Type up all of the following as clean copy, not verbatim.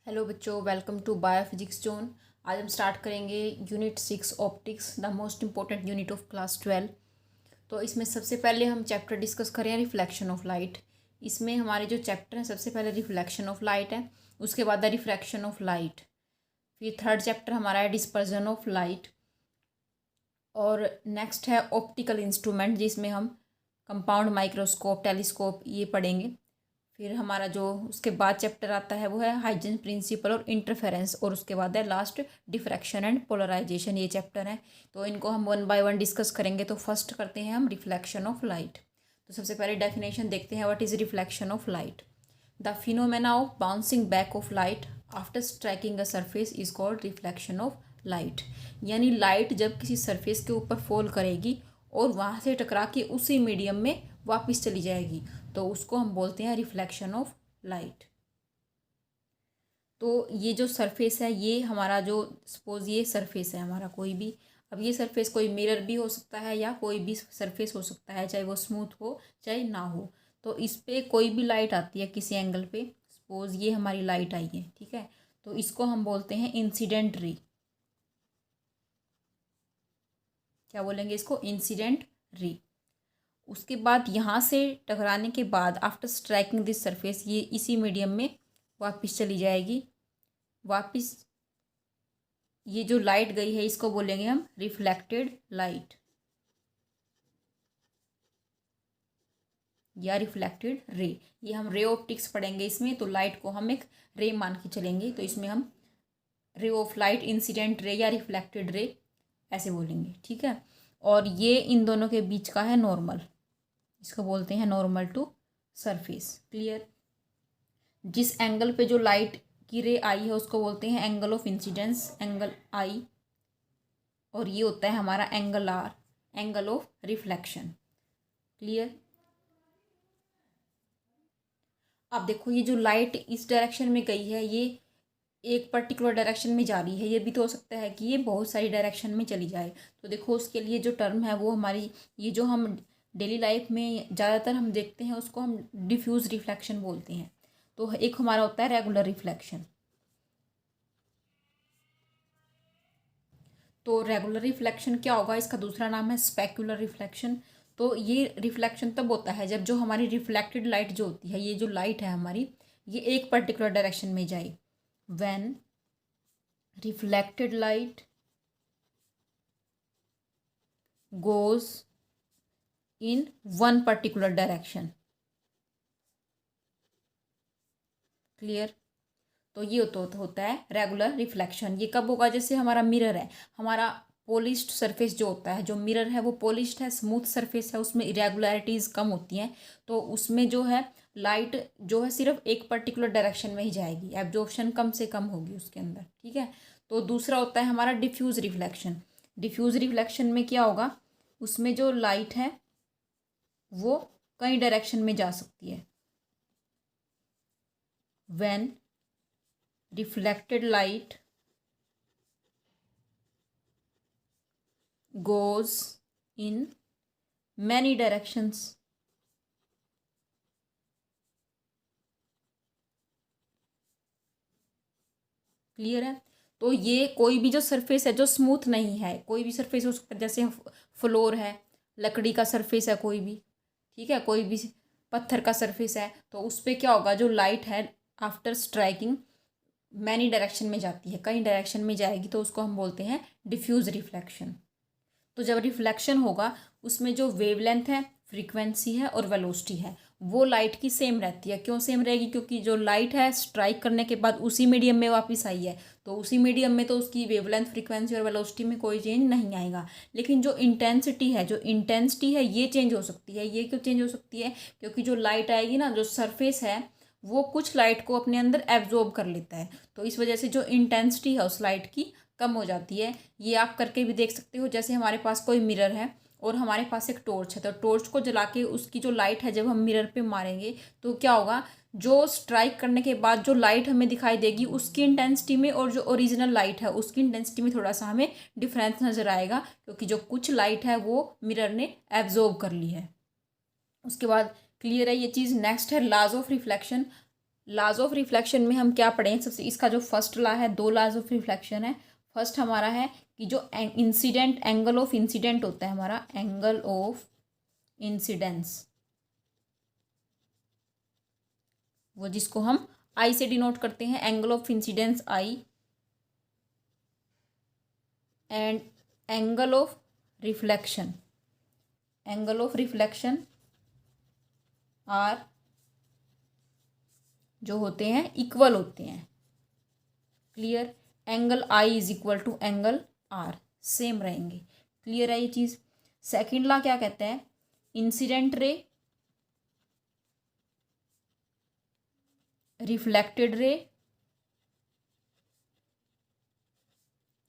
Hello बच्चों, welcome to biophysics zone. आज हम स्टार्ट करेंगे unit 6 optics, the most important unit of class 12। तो इसमें सबसे पहले हम चैप्टर डिस्कस करें रिफ्लेक्शन ऑफ लाइट। इसमें हमारे जो चैप्टर हैं, सबसे पहले रिफ्लेक्शन ऑफ लाइट है, उसके बाद द रिफ्रैक्शन ऑफ लाइट, फिर थर्ड चैप्टर हमारा है डिस्पर्जन ऑफ लाइट, और नेक्स्ट है ऑप्टिकल इंस्ट्रूमेंट, जिसमें हम कंपाउंड माइक्रोस्कोप, टेलीस्कोप ये पढ़ेंगे। फिर हमारा जो उसके बाद चैप्टर आता है वो है हाइजेंस प्रिंसिपल और इंटरफेरेंस, और उसके बाद है लास्ट डिफ्रैक्शन एंड पोलराइजेशन, ये चैप्टर है। तो इनको हम वन बाय वन डिस्कस करेंगे। तो फर्स्ट करते हैं हम रिफ्लेक्शन ऑफ लाइट। तो सबसे पहले डेफिनेशन देखते हैं, what is reflection of light. The phenomena of bouncing back of light after striking a surface is called reflection of light. यानी लाइट जब किसी सरफेस के ऊपर फॉल करेगी और वहाँ से टकरा के उसी मीडियम में वापस चली जाएगी, तो उसको हम बोलते हैं रिफ्लेक्शन ऑफ लाइट। तो ये जो सरफेस है, ये हमारा जो सपोज ये सरफेस है हमारा कोई भी, अब ये सरफेस कोई मिरर भी हो सकता है या कोई भी सरफेस हो सकता है, चाहे वो स्मूथ हो चाहे ना हो। तो इस पे कोई भी लाइट आती है किसी एंगल पे, सपोज ये हमारी लाइट आई है, ठीक है, तो इसको हम बोलते हैं इंसिडेंट रे। क्या बोलेंगे इसको? Incident ray. उसके बाद यहाँ से टकराने के बाद आफ्टर स्ट्राइकिंग दिस सरफेस, ये इसी मीडियम में वापस चली जाएगी। वापस ये जो लाइट गई है इसको बोलेंगे हम रिफ्लेक्टेड लाइट या रिफ्लेक्टेड रे। ये हम रे ऑप्टिक्स पढ़ेंगे इसमें, तो लाइट को हम एक रे मान के चलेंगे, तो इसमें हम ray of light, incident ray या रिफ्लेक्टेड रे ऐसे बोलेंगे, ठीक है। और ये इन दोनों के बीच का है नॉर्मल, इसको बोलते हैं नॉर्मल टू सरफेस। क्लियर? जिस एंगल पे जो लाइट की रे आई है उसको बोलते हैं angle of incidence, angle I, और ये होता है हमारा angle R, angle of reflection. Clear? अब देखो, ये जो लाइट इस डायरेक्शन में गई है, ये एक पर्टिकुलर डायरेक्शन में जा रही है, ये भी तो हो सकता है कि ये बहुत सारी डायरेक्शन में चली जाए। तो देखो, उसके लिए जो टर्म है वो हमारी, ये जो हम डेली लाइफ में ज़्यादातर हम देखते हैं उसको हम डिफ्यूज रिफ्लेक्शन बोलते हैं। तो एक हमारा होता है रेगुलर रिफ्लेक्शन। तो रेगुलर रिफ्लेक्शन क्या होगा? इसका दूसरा नाम है स्पेक्युलर रिफ्लेक्शन। तो ये रिफ्लेक्शन तब होता है जब जो हमारी रिफ्लेक्टेड लाइट जो होती है, ये जो लाइट है हमारी, ये एक पर्टिकुलर डायरेक्शन में जाए। When reflected light goes in one particular direction। Clear? तो ये होता है रेगुलर रिफ्लेक्शन। ये कब होगा? जैसे हमारा मिरर है, हमारा पॉलिश्ड सरफेस जो होता है, जो मिरर है वो पॉलिश्ड है, स्मूथ सरफेस है, उसमें इरेगुलरिटीज़ कम होती हैं, तो उसमें जो है लाइट जो है सिर्फ एक पर्टिकुलर डायरेक्शन में ही जाएगी, एब्जॉर्प्शन कम से कम होगी उसके अंदर, ठीक है। तो दूसरा होता है हमारा डिफ्यूज रिफ्लेक्शन। डिफ्यूज रिफ्लेक्शन में क्या होगा? उसमें जो लाइट है वो कई डायरेक्शन में जा सकती है। When reflected light goes in many directions। Clear है? तो ये कोई भी जो सरफेस है जो स्मूथ नहीं है, कोई भी सरफेस हो सकता है, जैसे फ्लोर है, लकड़ी का सरफेस है कोई भी, ठीक है, कोई भी पत्थर का सरफेस है, तो उस पर क्या होगा? जो लाइट है आफ्टर स्ट्राइकिंग मैनी डायरेक्शन में जाती है, कई डायरेक्शन में जाएगी, तो उसको हम बोलते हैं डिफ्यूज रिफ्लेक्शन। तो जब रिफ्लेक्शन होगा उसमें जो वेवलेंथ है, फ्रीक्वेंसी है और वेलोसिटी है, वो लाइट की सेम रहती है। क्यों सेम रहेगी? क्योंकि जो लाइट है स्ट्राइक करने के बाद उसी मीडियम में वापस आई है, तो उसी मीडियम में तो उसकी वेवलेंथ, फ्रीक्वेंसी और वेलोसिटी में कोई चेंज नहीं आएगा। लेकिन जो इंटेंसिटी है ये चेंज हो सकती है। ये क्यों चेंज हो सकती है? क्योंकि जो लाइट आएगी ना, जो सरफेस है वो कुछ लाइट को अपने अंदर एब्जॉर्ब कर लेता है, तो इस वजह से जो इंटेंसिटी है उस लाइट की कम हो जाती है। ये आप करके भी देख सकते हो। जैसे हमारे पास कोई मिरर है और हमारे पास एक टॉर्च है, तो टॉर्च को जला के उसकी जो लाइट है जब हम मिरर पे मारेंगे तो क्या होगा? जो स्ट्राइक करने के बाद जो लाइट हमें दिखाई देगी उसकी इंटेंसिटी में और जो ओरिजिनल लाइट है उसकी इंटेंसिटी में थोड़ा सा हमें डिफरेंस नज़र आएगा, क्योंकि जो कुछ लाइट है वो मिरर ने एब्जॉर्ब कर ली है। उसके बाद क्लियर है ये चीज़। नेक्स्ट है laws of reflection. Laws of reflection में हम क्या पढ़ें? सबसे इसका जो फर्स्ट लॉ है, दो लॉज ऑफ रिफ्लेक्शन है। फर्स्ट हमारा है कि जो इंसिडेंट एंगल ऑफ इंसिडेंट होता है हमारा, एंगल ऑफ इंसिडेंस, वो जिसको हम आई से डिनोट करते हैं, angle of incidence I, and angle of reflection, angle of reflection R जो होते हैं इक्वल होते हैं। Clear? Angle I is equal to angle R, same रहेंगे। क्लियर है ये चीज? सेकंड लॉ क्या कहता है? Incident ray, reflected ray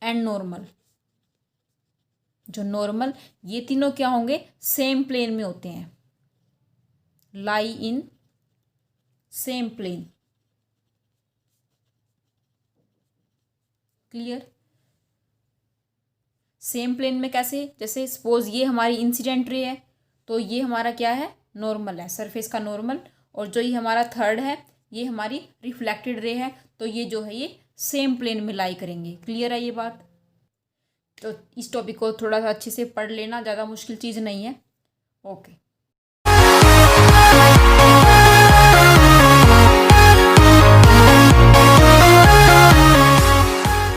and normal, जो नॉर्मल, ये तीनों क्या होंगे? सेम प्लेन में होते हैं, lie in same plane. Clear? Same plane में कैसे? जैसे सपोज ये हमारी इंसिडेंट रे है, तो ये हमारा क्या है? नॉर्मल है, सरफेस का नॉर्मल। और जो ये हमारा थर्ड है, ये हमारी रिफ्लेक्टेड रे है, तो ये जो है ये सेम प्लेन में लाई करेंगे। क्लियर है ये बात? तो इस टॉपिक को थोड़ा सा अच्छे से पढ़ लेना, ज़्यादा मुश्किल चीज़ नहीं है। ओके।